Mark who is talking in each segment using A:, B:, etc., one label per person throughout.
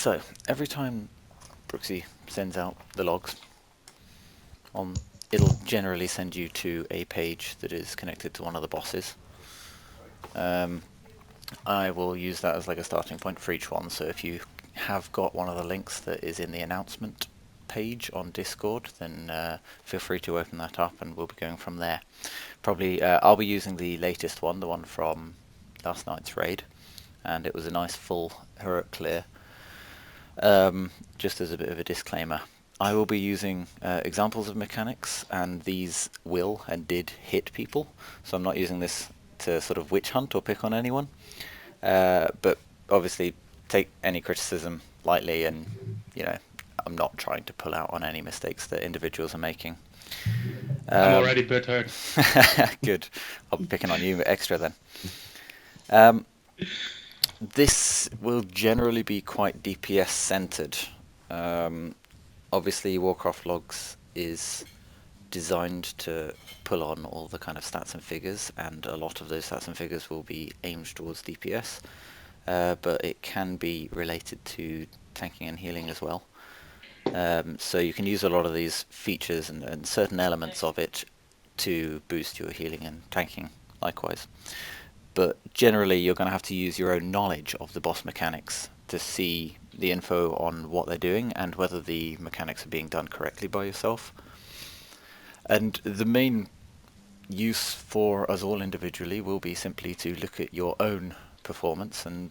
A: So every time Brooksy sends out the logs, it'll generally send you to a page that is connected to one of the bosses. I will use that as like a starting point for each one. So if you have got one of the links that is in the announcement page on Discord, then feel free to open that up and we'll be going from there. Probably I'll be using the latest one, the one from last night's raid, and it was a nice full heroic clear. Just as a bit of a disclaimer, I will be using examples of mechanics, and these will and did hit people, so I'm not using this to sort of witch hunt or pick on anyone, but obviously take any criticism lightly, and I'm not trying to pull out on any mistakes that individuals are making.
B: I'm already butthurt.
A: Good. I'll be picking on you extra then. This will generally be quite DPS centered. Obviously Warcraft Logs is designed to pull on all the kind of stats and figures, and a lot of those stats and figures will be aimed towards DPS, but it can be related to tanking and healing as well. So you can use a lot of these features and certain elements of it to boost your healing and tanking likewise. But generally you're going to have to use your own knowledge of the boss mechanics to see the info on what they're doing and whether the mechanics are being done correctly by yourself. And the main use for us all individually will be simply to look at your own performance and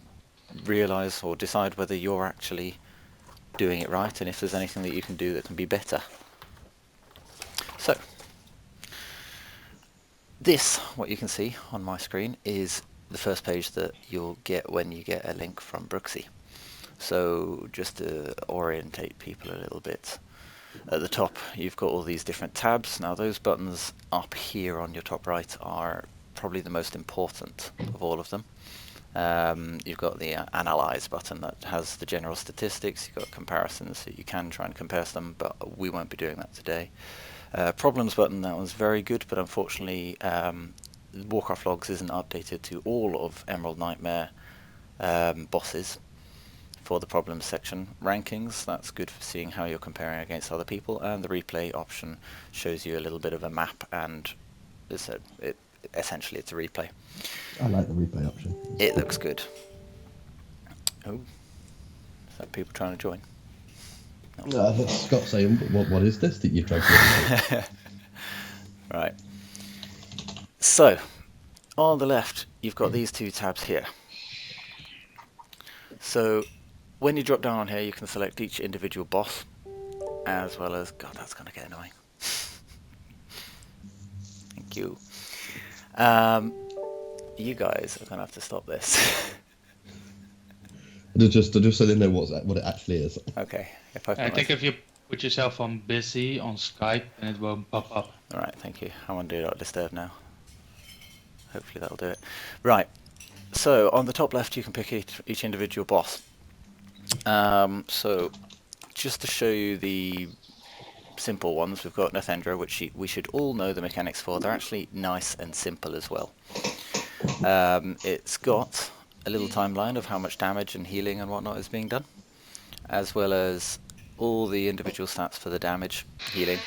A: realize or decide whether you're actually doing it right and if there's anything that you can do that can be better. So this, what you can see on my screen, is the first page that you'll get when you get a link from Brooksy. So just to orientate people a little bit, at the top you've got all these different tabs. Now those buttons up here on your top right are probably the most important of all of them. You've got the Analyze button that has the general statistics. You've got comparisons, so you can try and compare them, but we won't be doing that today. Problems button, that one's very good, but unfortunately Warcraft Logs isn't updated to all of Emerald Nightmare bosses for the problems section. Rankings, that's good for seeing how you're comparing against other people, and the replay option shows you a little bit of a map, and essentially it's a replay.
C: I like the replay option.
A: It looks good. Oh, is that people trying to join?
C: No. That's Scott saying, what is this that you're trying to do?
A: Right. So, on the left, you've got these two tabs here. So, when you drop down on here, you can select each individual boss, as well as... God, that's going to get annoying. Thank you. You guys are going to have to stop this.
C: Just so they know what it actually is.
A: Okay.
B: I think if you put yourself on busy on Skype, then it won't pop up.
A: Alright, thank you. I'm on Do Not Disturb now. Hopefully that'll do it. Right. So, on the top left, you can pick each individual boss. So, just to show you the simple ones, we've got Nathendra, which we should all know the mechanics for. They're actually nice and simple as well. It's got a little timeline of how much damage and healing and whatnot is being done, as well as all the individual stats for the damage, healing,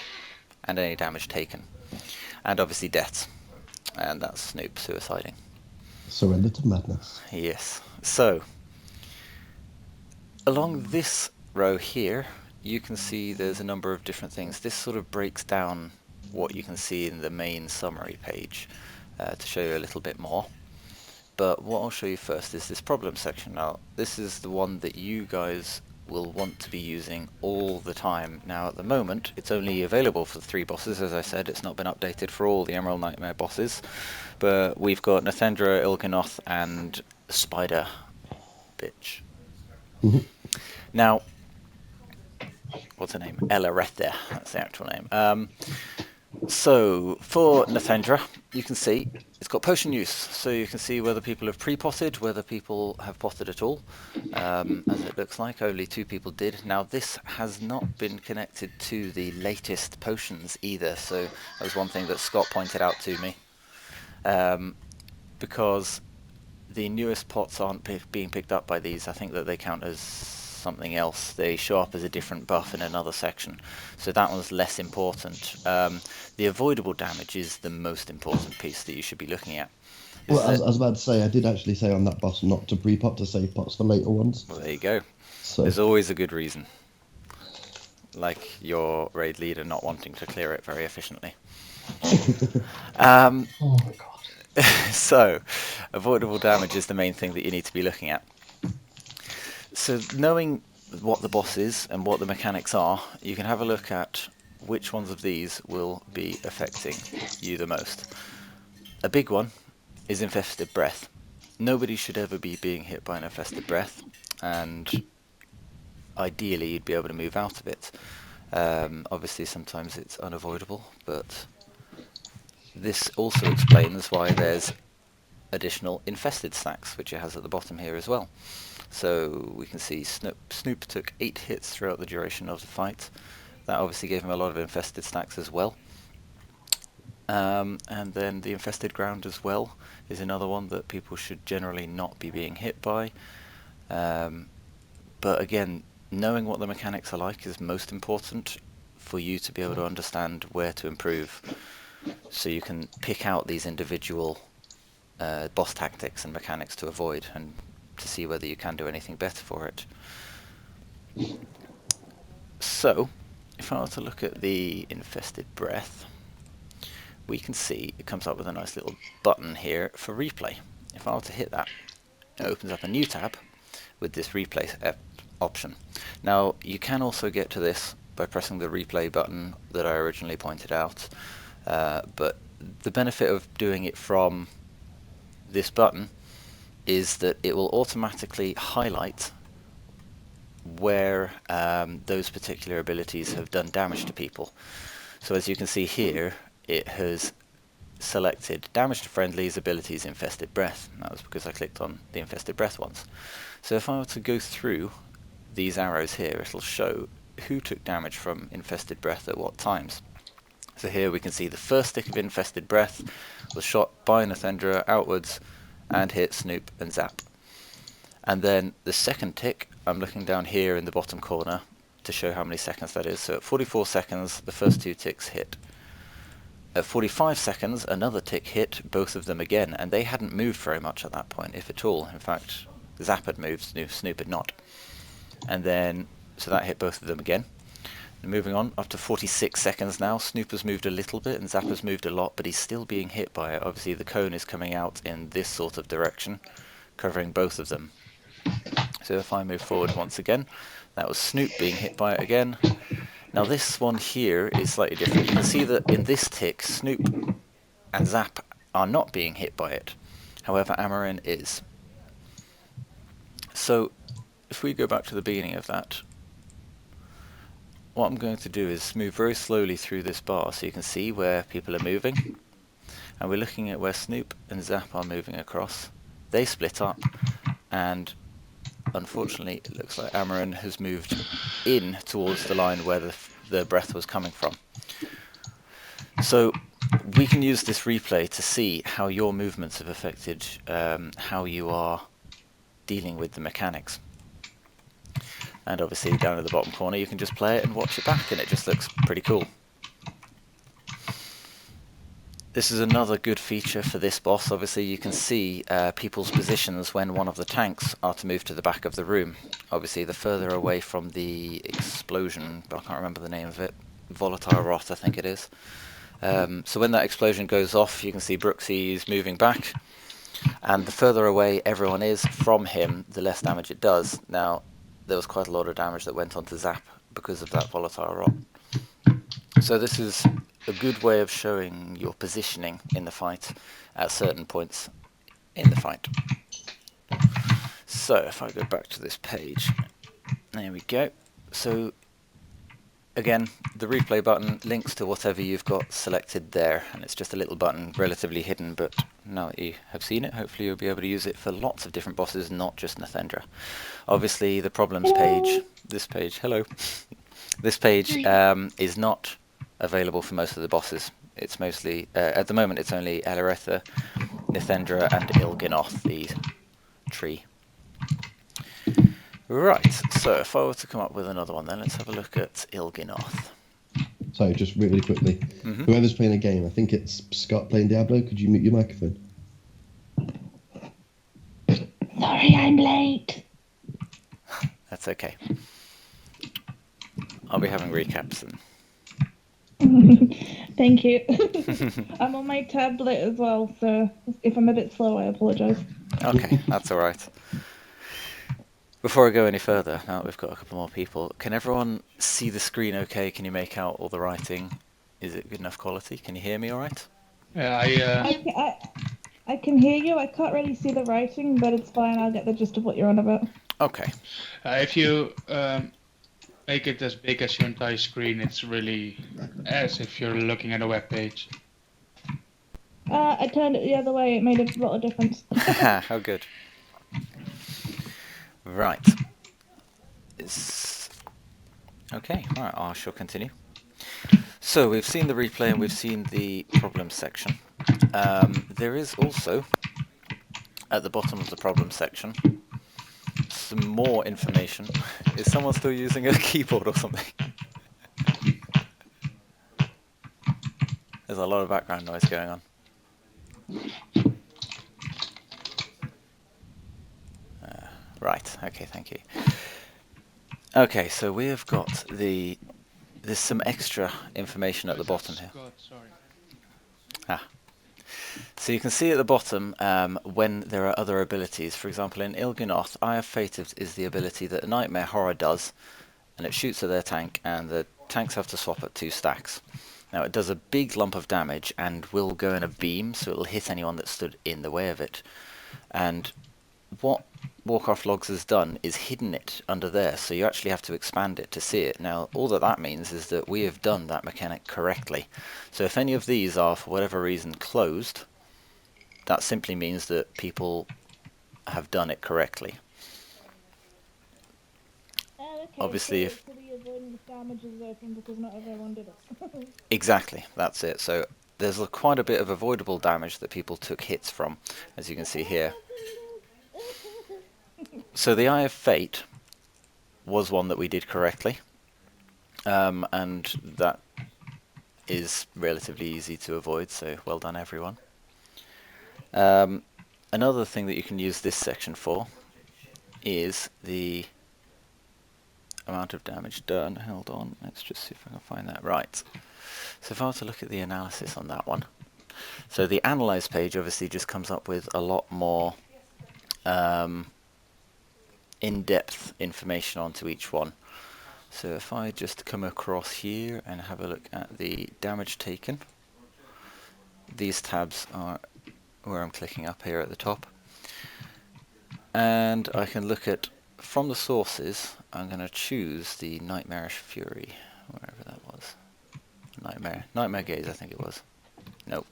A: and any damage taken. And obviously deaths. And that's Snoop suiciding.
C: Surrender to madness.
A: Yes. So, along this row here, you can see there's a number of different things. This sort of breaks down what you can see in the main summary page to show you a little bit more. But what I'll show you first is this problem section. Now, this is the one that you guys will want to be using all the time. Now, at the moment, it's only available for the 3 bosses. As I said, it's not been updated for all the Emerald Nightmare bosses. But we've got Nathendra, Il'gynoth, and Spider Bitch. Now, what's her name? Elarethia, that's the actual name. So, for Nathendra, you can see it's got potion use, so you can see whether people have pre-potted, whether people have potted at all. As it looks like, only 2 people did. Now, this has not been connected to the latest potions either, so that was one thing that Scott pointed out to me. Because the newest pots aren't being picked up by these. I think that they count as something else. They show up as a different buff in another section, so that one's less important. The avoidable damage is the most important piece that you should be looking at.
C: Well, I was about to say, I did actually say on that boss not to pre-pot, to save pots for later ones.
A: Well, there you go.
C: So
A: There's always a good reason. Like your raid leader not wanting to clear it very efficiently.
C: oh my god.
A: So, avoidable damage is the main thing that you need to be looking at. So, knowing what the boss is and what the mechanics are, you can have a look at which ones of these will be affecting you the most. A big one is infested breath. Nobody should ever be being hit by an infested breath, and ideally you'd be able to move out of it. Obviously sometimes it's unavoidable, but this also explains why there's additional infested stacks, which it has at the bottom here as well. So we can see Snoop took 8 hits throughout the duration of the fight. That obviously gave him a lot of infested stacks as well. And then the infested ground as well is another one that people should generally not be being hit by. But again, knowing what the mechanics are like is most important for you to be able to understand where to improve, so you can pick out these individual boss tactics and mechanics to avoid, and to see whether you can do anything better for it. So, if I were to look at the infested breath, we can see it comes up with a nice little button here for replay. If I were to hit that, it opens up a new tab with this replay option. Now, you can also get to this by pressing the replay button that I originally pointed out, but the benefit of doing it from this button is that it will automatically highlight where those particular abilities have done damage to people. So as you can see here, it has selected damage to friendlies, abilities, infested breath. That was because I clicked on the infested breath ones. So if I were to go through these arrows here, it'll show who took damage from infested breath at what times. So here we can see the first tick of infested breath was shot by Nathendra outwards and hit Snoop and Zap. And then the second tick, I'm looking down here in the bottom corner to show how many seconds that is. So at 44 seconds, the first 2 ticks hit. At 45 seconds, another tick hit both of them again, and they hadn't moved very much at that point, if at all. In fact, Zap had moved, Snoop had not. And then, so that hit both of them again. And moving on, up to 46 seconds now, Snoop has moved a little bit and Zap has moved a lot, but he's still being hit by it. Obviously the cone is coming out in this sort of direction, covering both of them. So if I move forward once again, that was Snoop being hit by it again. Now this one here is slightly different. You can see that in this tick, Snoop and Zap are not being hit by it. However, Amarin is. So if we go back to the beginning of that, what I'm going to do is move very slowly through this bar so you can see where people are moving. And we're looking at where Snoop and Zap are moving across. They split up, and unfortunately it looks like Amarin has moved in towards the line where the breath was coming from. So we can use this replay to see how your movements have affected how you are dealing with the mechanics. And obviously down in the bottom corner you can just play it and watch it back, and it just looks pretty cool. This is another good feature for this boss. Obviously you can see people's positions when one of the tanks are to move to the back of the room. Obviously the further away from the explosion, but I can't remember the name of it, volatile rot I think it is. So when that explosion goes off, you can see Brooksy is moving back, and the further away everyone is from him, the less damage it does. Now, there was quite a lot of damage that went onto Zap because of that volatile rot. So this is a good way of showing your positioning in the fight at certain points in the fight. So if I go back to this page, there we go. So again, the replay button links to whatever you've got selected there, and it's just a little button, relatively hidden, but now that you have seen it, hopefully you'll be able to use it for lots of different bosses, not just Nathendra. Obviously the problems page, this page, hello, this page is not available for most of the bosses. It's mostly, at the moment it's only Alaretha, Nathendra and Il'gynoth, the tree. Right, so if I were to come up with another one then, let's have a look at Ilginoth.
C: Sorry, just really quickly.
A: Mm-hmm.
C: Whoever's playing a game, I think it's Scott playing Diablo. Could you mute your microphone?
D: Sorry, I'm late.
A: That's okay. I'll be having recaps and
D: Thank you. I'm on my tablet as well, so if I'm a bit slow, I apologise.
A: okay, that's all right. Before I go any further, now that we've got a couple more people, can everyone see the screen okay? Can you make out all the writing? Is it good enough quality? Can you hear me all right?
B: Yeah,
D: I can hear you. I can't really see the writing, but it's fine. I'll get the gist of what you're on about.
A: Okay.
B: if you make it as big as your entire screen, it's really as if you're looking at a web page.
D: I turned it the other way. It made a lot of difference.
A: How good. Right. Okay, alright, I shall continue. So we've seen the replay and we've seen the problem section. There is also, at the bottom of the problem section, some more information. Is someone still using a keyboard or something? There's a lot of background noise going on. Right, okay, thank you. Okay, so we have got there's some extra information at the bottom here.
B: Scott, sorry.
A: So you can see at the bottom when there are other abilities. For example, in Ilginoth, Eye of Fate is the ability that a Nightmare Horror does, and it shoots at their tank, and the tanks have to swap at 2 stacks. Now it does a big lump of damage and will go in a beam, so it will hit anyone that stood in the way of it. And what Warcraft Logs has done is hidden it under there, so you actually have to expand it to see it. Now all that means is that we have done that mechanic correctly. So if any of these are for whatever reason closed, that simply means that people have done it correctly.
D: Okay,
A: Obviously,
D: so,
A: if
D: so the avoidance damage is open because not everyone did it.
A: exactly, that's it. So there's quite a bit of avoidable damage that people took hits from, as you can see here. So the Eye of Fate was one that we did correctly, and that is relatively easy to avoid, so well done everyone. Another thing that you can use this section for is the amount of damage done. Hold on, let's just see if I can find that. Right, so if I were to look at the analysis on that one, so the analyze page obviously just comes up with a lot more in-depth information onto each one. So if I just come across here and have a look at the damage taken, these tabs are where I'm clicking up here at the top, and I can look at from the sources. I'm going to choose the Nightmarish Fury, wherever that was. Nightmare Gaze, I think it was. Nope.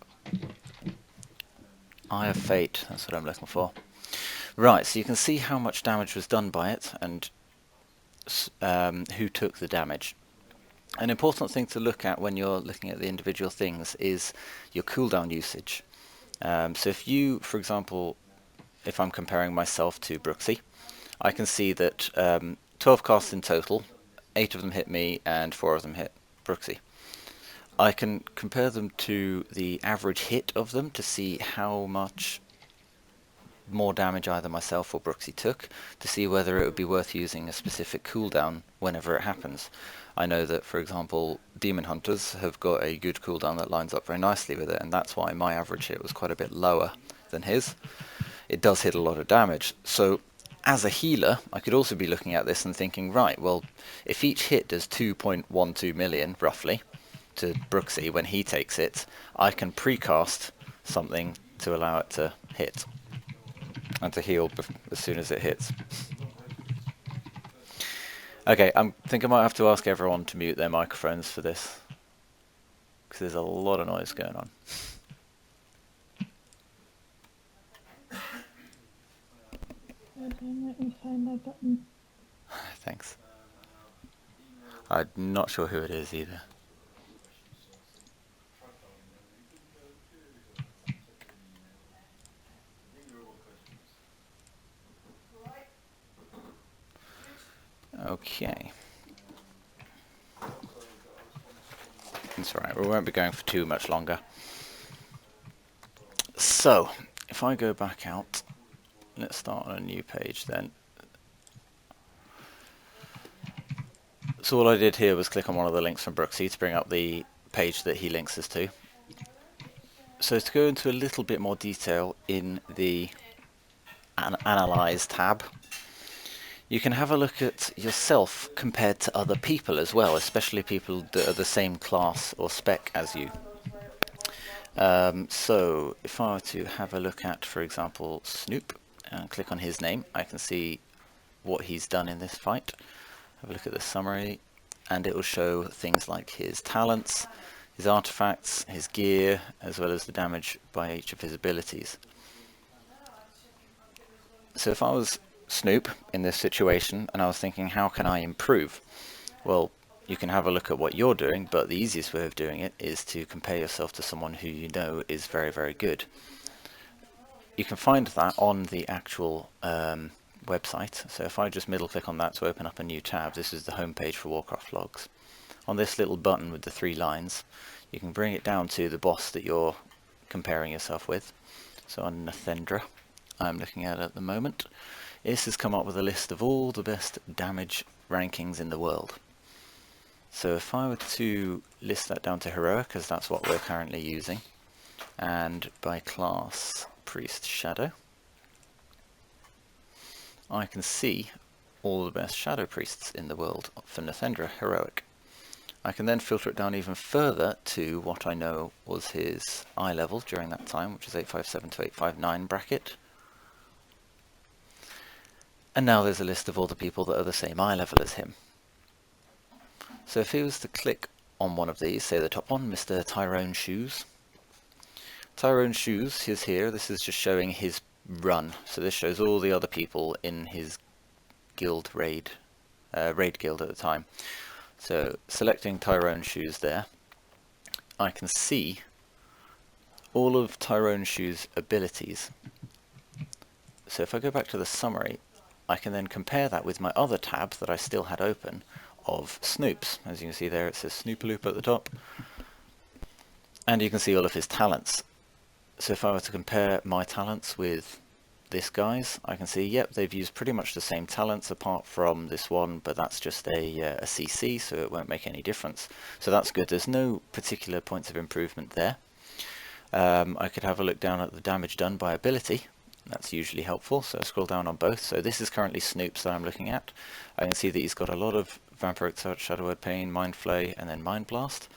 A: Eye of Fate, that's what I'm looking for. Right, so you can see how much damage was done by it and who took the damage. An important thing to look at when you're looking at the individual things is your cooldown usage. So if you, for example, if I'm comparing myself to Brooksy, I can see that 12 casts in total, 8 of them hit me and 4 of them hit Brooksy. I can compare them to the average hit of them to see how much more damage either myself or Brooksy took, to see whether it would be worth using a specific cooldown whenever it happens. I know that, for example, Demon Hunters have got a good cooldown that lines up very nicely with it, and that's why my average hit was quite a bit lower than his. It does hit a lot of damage, so as a healer I could also be looking at this and thinking, right, well, if each hit does 2.12 million roughly to Brooksy when he takes it, I can precast something to allow it to hit and to heal as soon as it hits. Okay, I think I might have to ask everyone to mute their microphones for this, because there's a lot of noise going on.
D: Let me find my button.
A: Thanks. I'm not sure who it is either. Okay. That's alright, we won't be going for too much longer. So, if I go back out, let's start on a new page then. So all I did here was click on one of the links from Brooksy to bring up the page that he links us to. So to go into a little bit more detail in the Analyze tab, you can have a look at yourself compared to other people as well, especially people that are the same class or spec as you. So if I were to have a look at, for example, Snoop, and click on his name, I can see what he's done in this fight. Have a look at the summary, and it will show things like his talents, his artifacts, his gear, as well as the damage by each of his abilities. So if I was Snoop in this situation and I was thinking, how can I improve? Well, you can have a look at what you're doing, but the easiest way of doing it is to compare yourself to someone who you know is very, very good. You can find that on the actual website. So if I just middle click on that to open up a new tab, this is the home page for Warcraft Logs. On this little button with the 3 lines, you can bring it down to the boss that you're comparing yourself with. So on Nathendra, I'm looking at the moment. This has come up with a list of all the best damage rankings in the world. So if I were to list that down to Heroic, because that's what we're currently using, and by class Priest Shadow, I can see all the best Shadow Priests in the world for Nathendra Heroic. I can then filter it down even further to what I know was his eye level during that time, which is 857 to 859 bracket. And now there's a list of all the people that are the same eye level as him. So if he was to click on one of these, say the top one, Mr. Tyrone Shoes. Tyrone Shoes is here. This is just showing his run. So this shows all the other people in his guild raid guild at the time. So selecting Tyrone Shoes there, I can see all of Tyrone Shoes' abilities. So if I go back to the summary, I can then compare that with my other tab that I still had open of Snoop's. As you can see there, it says Snoopaloop at the top. And you can see all of his talents. So if I were to compare my talents with this guy's, I can see, yep, they've used pretty much the same talents apart from this one, but that's just a CC, so it won't make any difference. So that's good. There's no particular points of improvement there. I could have a look down at the damage done by ability. That's usually helpful, so I scroll down on both. So this is currently Snoop's that I'm looking at. I can see that he's got a lot of Vampiric Touch, Shadow Word Pain, Mind Flay, and then Mind Blast.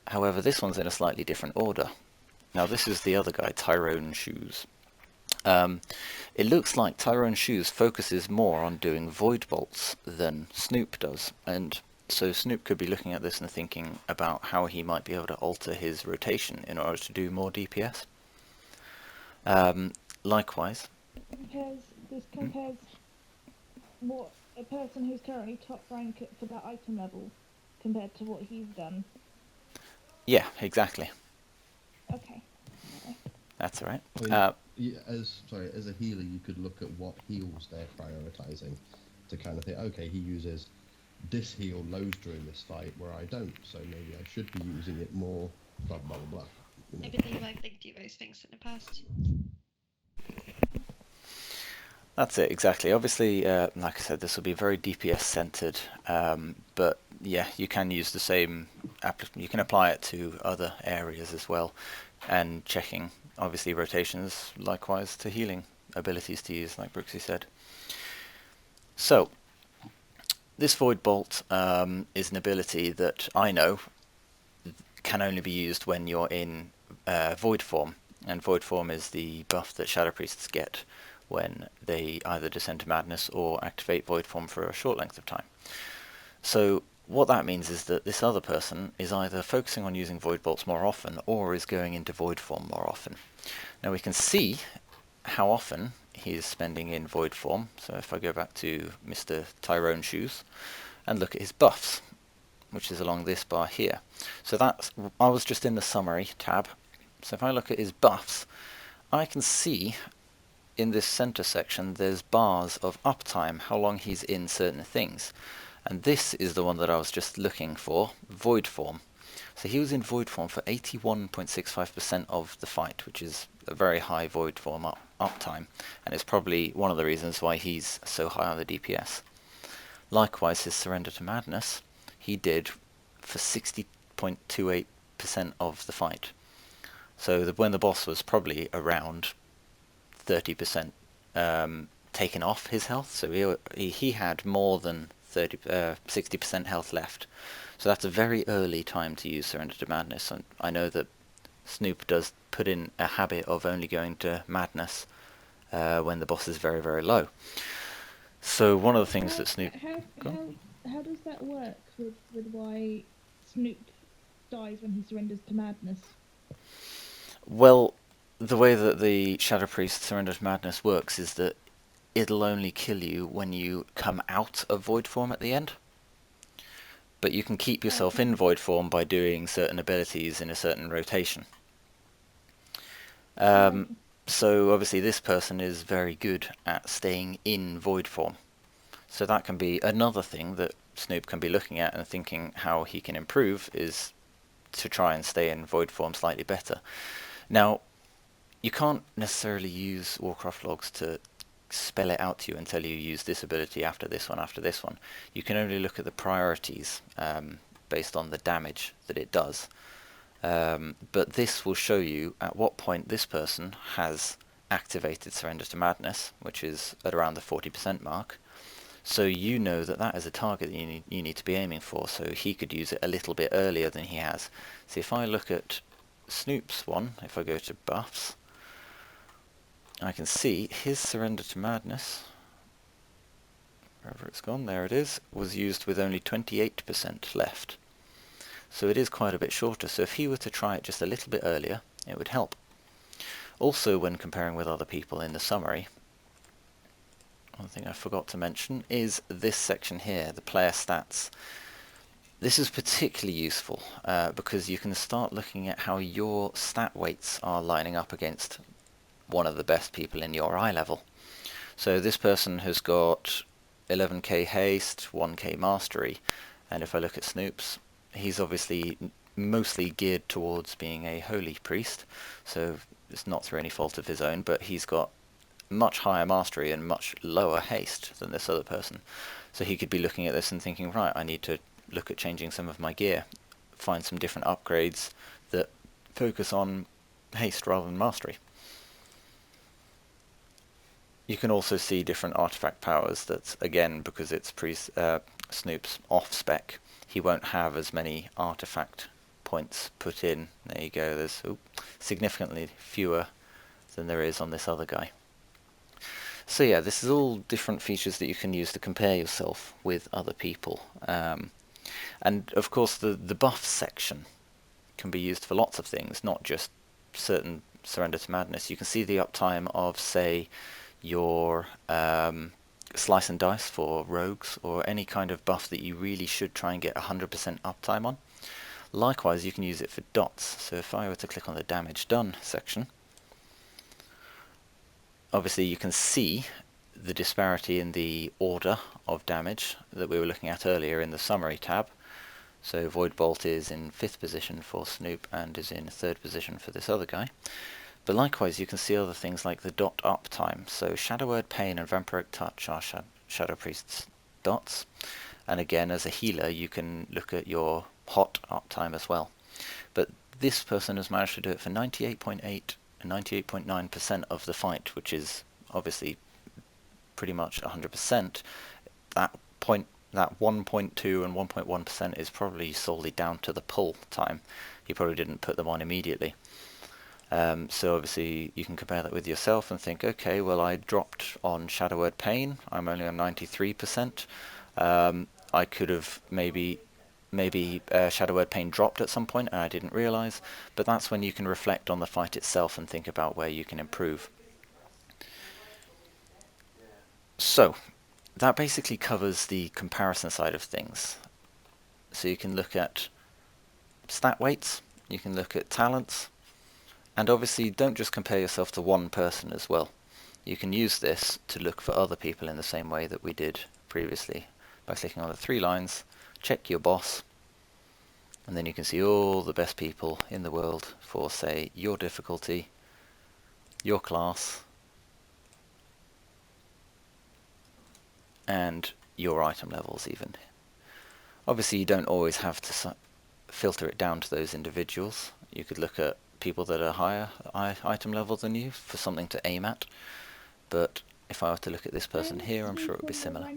A: However, this one's in a slightly different order. Now this is the other guy, Tyrone Shoes. It looks like Tyrone Shoes focuses more on doing Void Bolts than Snoop does, and so Snoop could be looking at this and thinking about how he might be able to alter his rotation in order to do more DPS. Likewise,
D: This compares what a person who's currently top rank for that item level compared to what he's done.
A: yeah, exactly.
D: Okay.
A: That's all right.
C: I mean, as a healer, you could look at what heals they're prioritizing to kind of think, okay, he uses this heal loads during this fight where I don't, so maybe I should be using it more, blah, blah, blah, blah. You know?
E: Maybe they like do those things in the past.
A: That's it, exactly. Obviously, like I said, this will be very DPS centered, but yeah, you can use the same, you can apply it to other areas as well, and checking, obviously, rotations, likewise, to healing abilities to use, like Brooksy said. So, this Void Bolt is an ability that I know can only be used when you're in Void Form, and Void Form is the buff that Shadow Priests get when they either descend to madness or activate Void Form for a short length of time. So what that means is that this other person is either focusing on using Void Bolts more often or is going into Void Form more often. Now we can see how often he is spending in Void Form. So if I go back to Mr. Tyrone Shoes and look at his buffs, which is along this bar here. So that's, I was just in the summary tab. So if I look at his buffs, I can see in this center section there's bars of uptime, how long he's in certain things. And this is the one that I was just looking for, void form. So he was in void form for 81.65% of the fight, which is a very high void form uptime, and it's probably one of the reasons why he's so high on the DPS. Likewise, his surrender to madness, he did for 60.28% of the fight. So when the boss was probably around 30% taken off his health, so he had more than 60% health left. So that's a very early time to use Surrender to Madness, and I know that Snoop does put in a habit of only going to Madness when the boss is very, very low. So one of the things that Snoop...
D: How does that work with why Snoop dies when he surrenders to madness?
A: Well, the way that the Shadow Priest Surrender to Madness works is that it'll only kill you when you come out of void form at the end. But you can keep yourself in void form by doing certain abilities in a certain rotation. So obviously this person is very good at staying in void form. So that can be another thing that Snoop can be looking at and thinking how he can improve, is to try and stay in void form slightly better. Now, you can't necessarily use Warcraft Logs to spell it out to you and tell you use this ability after this one, after this one. You can only look at the priorities based on the damage that it does. But this will show you at what point this person has activated Surrender to Madness, which is at around the 40% mark. So you know that that is a target that you need to be aiming for, so he could use it a little bit earlier than he has. So if I look at Snoop's one, if I go to buffs, I can see his Surrender to Madness, wherever it's gone, there it is, was used with only 28% left. So it is quite a bit shorter, so if he were to try it just a little bit earlier, it would help. Also, when comparing with other people in the summary, one thing I forgot to mention is this section here, the player stats. This is particularly useful because you can start looking at how your stat weights are lining up against one of the best people in your eye level. So this person has got 11k haste, 1k mastery, and if I look at Snoop's, he's obviously mostly geared towards being a holy priest, so it's not through any fault of his own, but he's got much higher mastery and much lower haste than this other person. So he could be looking at this and thinking, right, I need to look at changing some of my gear, find some different upgrades that focus on haste rather than mastery. You can also see different artifact powers that, again, because it's Snoop's off-spec, he won't have as many artifact points put in. There you go, there's significantly fewer than there is on this other guy. So yeah, this is all different features that you can use to compare yourself with other people. And of course the buff section can be used for lots of things, not just certain Surrender to Madness. You can see the uptime of, say, your slice and dice for rogues, or any kind of buff that you really should try and get 100% uptime on. Likewise, you can use it for dots. So if I were to click on the damage done section, obviously you can see the disparity in the order of damage that we were looking at earlier in the summary tab. So Void Bolt is in 5th position for Snoop and is in 3rd position for this other guy. But likewise you can see other things like the dot uptime. So Shadow Word Pain and Vampiric Touch are Shadow Priest's dots. And again, as a healer you can look at your hot uptime as well. But this person has managed to do it for 98.8 and 98.9% of the fight, which is obviously pretty much 100%. That 1.2 and 1.1% is probably solely down to the pull time. He probably didn't put them on immediately. So obviously you can compare that with yourself and think, okay, well, I dropped on Shadow Word Pain, I'm only on 93%. I could have maybe Shadow Word Pain dropped at some point and I didn't realise, but that's when you can reflect on the fight itself and think about where you can improve. So that basically covers the comparison side of things. So you can look at stat weights, you can look at talents, and obviously don't just compare yourself to one person as well. you can use this to look for other people in the same way that we did previously by clicking on the 3 lines, check your boss, and then you can see all the best people in the world for, say, your difficulty, your class, and your item levels even. Obviously you don't always have to filter it down to those individuals. You could look at people that are higher item level than you for something to aim at, but if I were to look at this person here, I'm sure it would be similar.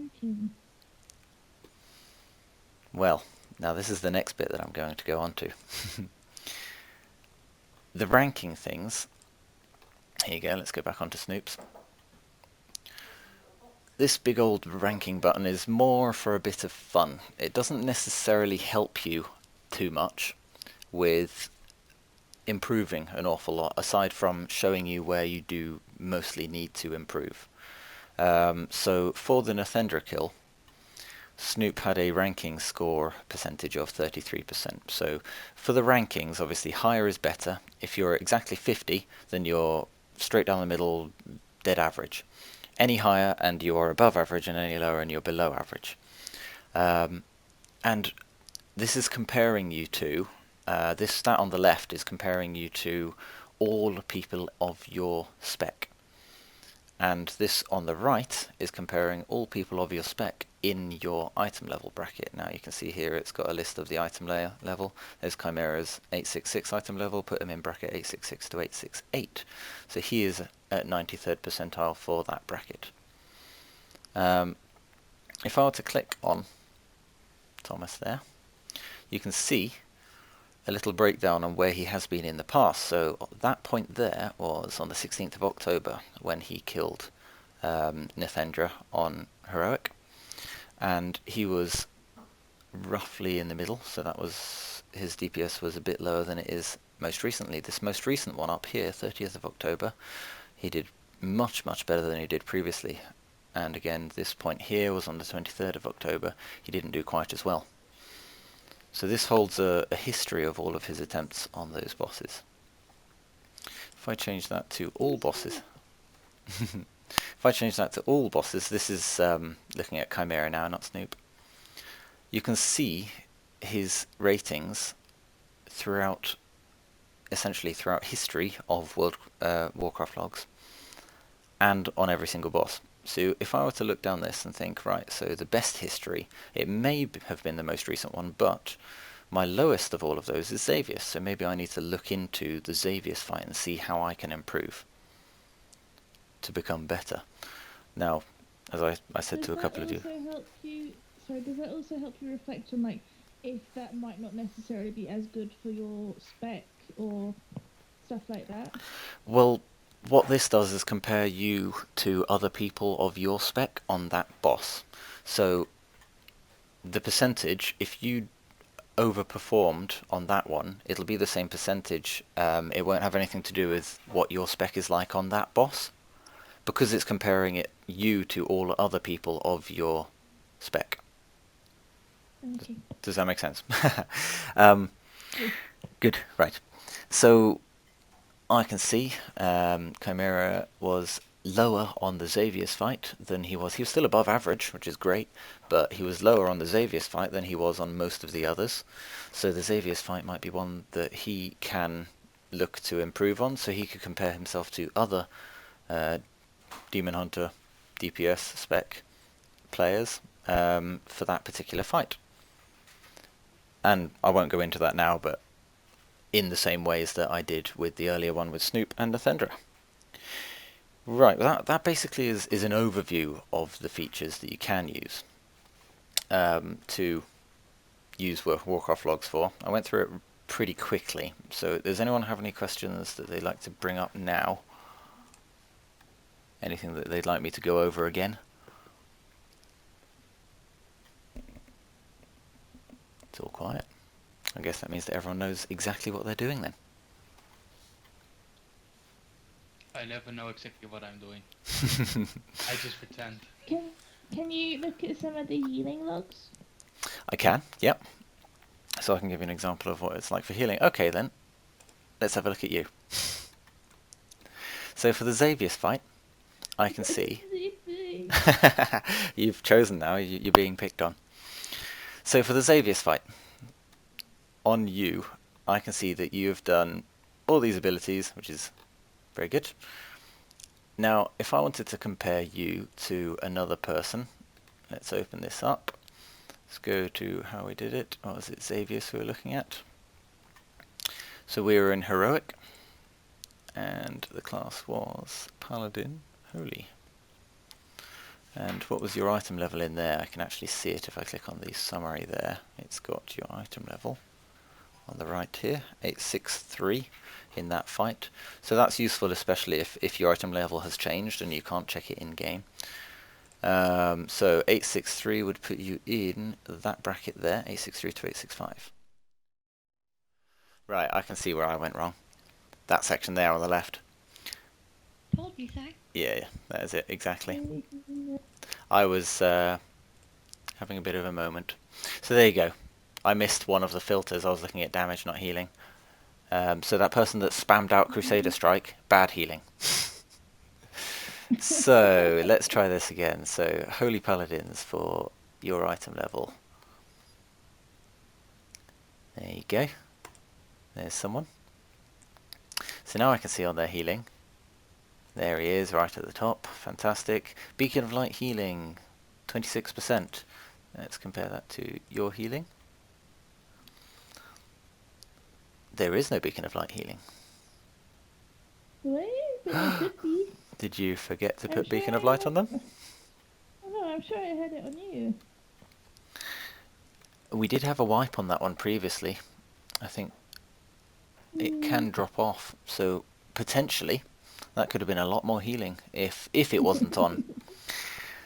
A: Well, now this is the next bit that I'm going to go on to. The ranking things, here you go, let's go back onto Snoops. This big old ranking button is more for a bit of fun. It doesn't necessarily help you too much with improving an awful lot, aside from showing you where you do mostly need to improve. So for the Nathendra kill, Snoop had a ranking score percentage of 33%. So for the rankings, obviously higher is better. If you're exactly 50, then you're straight down the middle, dead average. Any higher and you are above average, and any lower and you're below average. And this is comparing you to, this stat on the left is comparing you to all people of your spec. And this on the right is comparing all people of your spec in your item level bracket. Now you can see here it's got a list of the item layer level. There's Chimera's 866 item level, put him in bracket 866 to 868. So he is at 93rd percentile for that bracket. If I were to click on Thomas there, you can see a little breakdown on where he has been in the past. So that point there was on the 16th of October when he killed Nathendra on Heroic, and he was roughly in the middle, so that was, his DPS was a bit lower than it is most recently. This most recent one up here, 30th of October, he did much better than he did previously, and again this point here was on the 23rd of October, he didn't do quite as well. So this holds a history of all of his attempts on those bosses. If I change that to all bosses, if I change that to all bosses, this is looking at Chimera now, not Snoop. You can see his ratings throughout, essentially throughout history of Warcraft Logs, and on every single boss. So if I were to look down this and think, right, so the best history, it may have been the most recent one, but my lowest of all of those is Xavius, so maybe I need to look into the Xavius fight and see how I can improve to become better. Now, as I said to a couple of you...
D: Does that also help you reflect on, like, if that might not necessarily be as good for your spec or stuff like that?
A: Well, what this does is compare you to other people of your spec on that boss. So the percentage, if you overperformed on that one, it'll be the same percentage. It won't have anything to do with what your spec is like on that boss, because it's comparing you to all other people of your spec.
D: Okay.
A: Does that make sense? Good, right. So I can see Chimera was lower on the Xavius fight than he was. He was still above average, which is great, but he was lower on the Xavius fight than he was on most of the others. So the Xavius fight might be one that he can look to improve on, so he could compare himself to other Demon Hunter DPS spec players for that particular fight. And I won't go into that now, but in the same ways that I did with the earlier one with Snoop and Nathendra. Right, that basically is an overview of the features that you can use to use Warcraft Logs for. I went through it pretty quickly, so does anyone have any questions that they'd like to bring up now? Anything that they'd like me to go over again? It's all quiet. I guess that means that everyone knows exactly what they're doing then.
B: I never know exactly what I'm doing. I just pretend.
D: Can you look at some of the healing logs?
A: I can, yep. So I can give you an example of what it's like for healing. Okay then, let's have a look at you. So for the Xavius fight, I can see. You've chosen now, you're being picked on. So for the Xavius fight, on you, I can see that you have done all these abilities, which is very good. Now, if I wanted to compare you to another person, let's open this up. Let's go to how we did it. What was it, Xavius we were looking at? So we were in Heroic, and the class was Paladin Holy. And what was your item level in there? I can actually see it if I click on the summary there. It's got your item level on the right here, 863 in that fight. So that's useful, especially if your item level has changed and you can't check it in game. So 863 would put you in that bracket there, 863 to 865. Right, I can see where I went wrong. That section there on the left.
E: Told you so.
A: Yeah, that is it, exactly. I was having a bit of a moment. So there you go. I missed one of the filters. I was looking at damage, not healing. So that person that spammed out Crusader Strike, bad healing. So let's try this again. So Holy Paladins for your item level. There you go. There's someone. So now I can see on their healing. There he is, right at the top. Fantastic. Beacon of Light healing, 26%. Let's compare that to your healing. There is no Beacon of Light healing.
D: Wait, but it could be.
A: Did you forget to
D: I'm
A: put
D: sure
A: Beacon of
D: I
A: Light
D: had-
A: on them?
D: Oh, no, I'm sure I had it on you.
A: We did have a wipe on that one previously. I think it can drop off, so potentially that could have been a lot more healing if it wasn't on.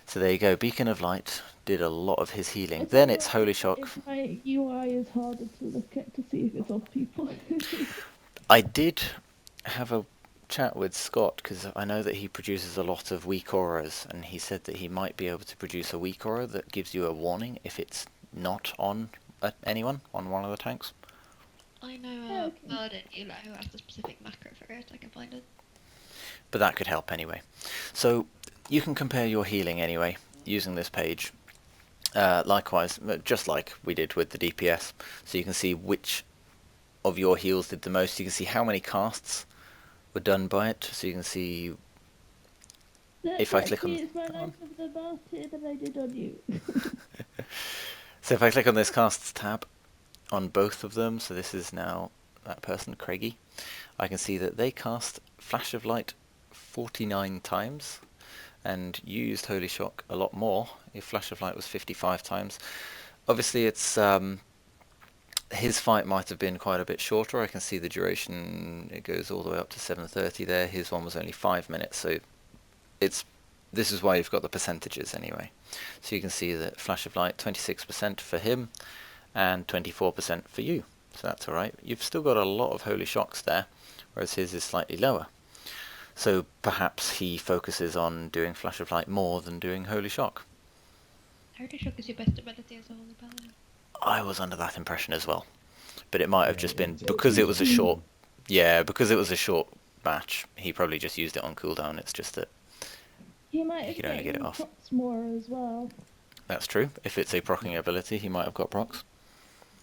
A: So there you go, Beacon of Light did a lot of his healing. Then it's Holy Shock.
D: If my UI is harder to look at to see if it's off people.
A: I did have a chat with Scott because I know that he produces a lot of weak auras, and he said that he might be able to produce a weak aura that gives you a warning if it's not on anyone, on one of the tanks.
E: I know
D: Oh,
E: a
D: okay.
E: bird in Elo who has the specific macro for it. I can find it.
A: But that could help anyway. So you can compare your healing anyway using this page. Likewise, just like we did with the DPS, so you can see which of your heals did the most. You can see how many casts were done by it, so you can see if I click on...
D: It's my life of the martyr that I did on you.
A: So if I click on this casts tab on both of them, so this is now that person, Craigie, I can see that they cast Flash of Light 49 times, and you used Holy Shock a lot more. Your Flash of Light was 55 times. Obviously it's his fight might have been quite a bit shorter. I can see the duration, it goes all the way up to 7:30 there. His one was only 5 minutes, so this is why you've got the percentages anyway. So you can see that Flash of Light 26% for him and 24% for you. So that's alright. You've still got a lot of Holy Shocks there, whereas his is slightly lower. So perhaps he focuses on doing Flash of Light more than doing Holy Shock.
E: Holy Shock is your best ability as a holy paladin.
A: I was under that impression as well. But it might have
C: Yeah,
A: just been
C: it's
A: because it was a
C: useful.
A: short... Yeah, because it was a short match, he probably just used it on cooldown. It's just that
D: He might
A: You
D: have
A: could only get it
D: gotten
A: off.
D: procs more as well.
A: that's true. If it's a proccing ability, he might have got procs.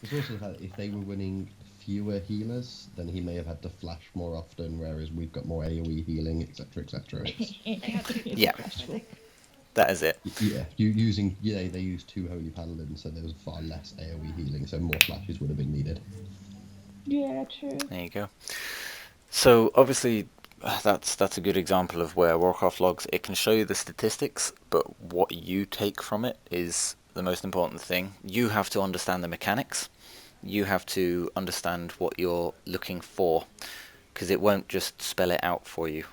C: It's also the fact that if they were winning fewer healers, then he may have had to flash more often, whereas we've got more AoE healing, etc., etc.
E: They have two
A: Yeah.
E: macros, I think.
A: That is it.
C: Yeah, they used 2 holy paladins, so there was far less AoE healing, so more flashes would have been needed.
D: Yeah, true.
A: There you go. So obviously that's a good example of where Warcraft Logs, it can show you the statistics, but what you take from it is the most important thing. You have to understand the mechanics. You have to understand what you're looking for, because it won't just spell it out for you.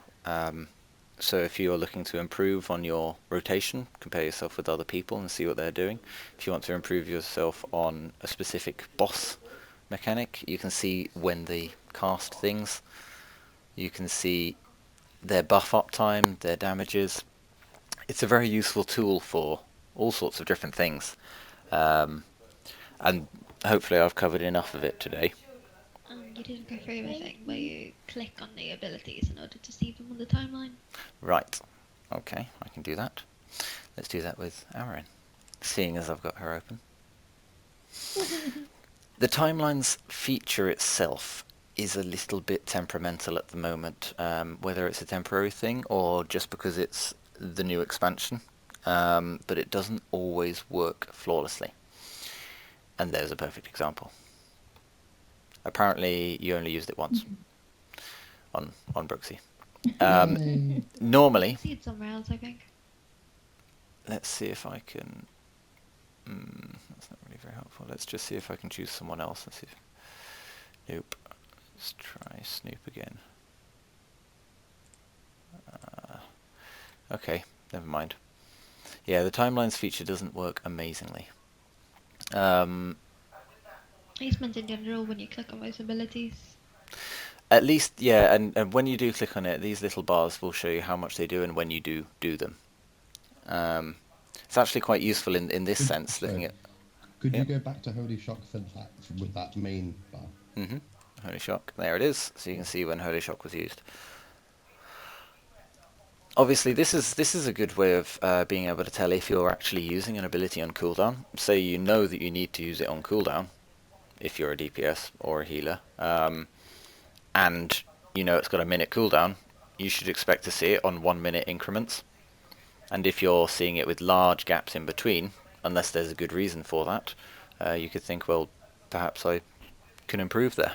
A: So if you're looking to improve on your rotation, compare yourself with other people and see what they're doing. If you want to improve yourself on a specific boss mechanic, you can see when they cast things. You can see their buff uptime, their damages. It's a very useful tool for all sorts of different things. And hopefully I've covered enough of it today.
E: You didn't go through the thing where you click on the abilities in order to see them on the timeline.
A: Right. Okay, I can do that. Let's do that with Amarin, seeing as I've got her open. The timelines feature itself is a little bit temperamental at the moment, whether it's a temporary thing or just because it's the new expansion, but it doesn't always work flawlessly. And there's a perfect example. Apparently you only used it once on Brooksy.
C: Yay.
A: Normally,
E: See it somewhere else, I think.
A: let's see if I can... that's not really very helpful. Let's just see if I can choose someone else and see if... Nope. Let's try Snoop again. Okay, never mind. Yeah, the timelines feature doesn't work amazingly.
E: I just meant in general when you click on those abilities.
A: At least, yeah, and when you do click on it, these little bars will show you how much they do and when you do them. It's actually quite useful in this sense, looking at...
C: Could
A: Yeah.
C: you go back to Holy Shock for that, with that main bar?
A: Holy Shock. There it is. So you can see when Holy Shock was used. Obviously, this is a good way of being able to tell if you're actually using an ability on cooldown. Say you know that you need to use it on cooldown, if you're a DPS or a healer, and you know it's got a minute cooldown, you should expect to see it on 1 minute increments. And if you're seeing it with large gaps in between, unless there's a good reason for that, you could think, well, perhaps I can improve there.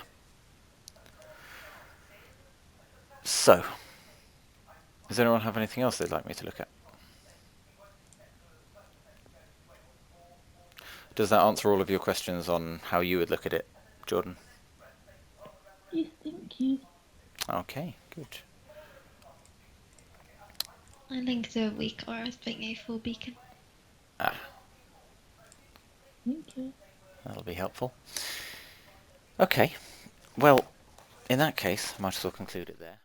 A: So, does anyone have anything else they'd like me to look at? Does that answer all of your questions on how you would look at it, Jordan?
D: Yes, thank you.
A: Okay, good.
E: I linked a weak or being a full beacon.
A: Ah,
D: Thank you.
A: that'll be helpful. Okay, well, in that case, I might as well conclude it there.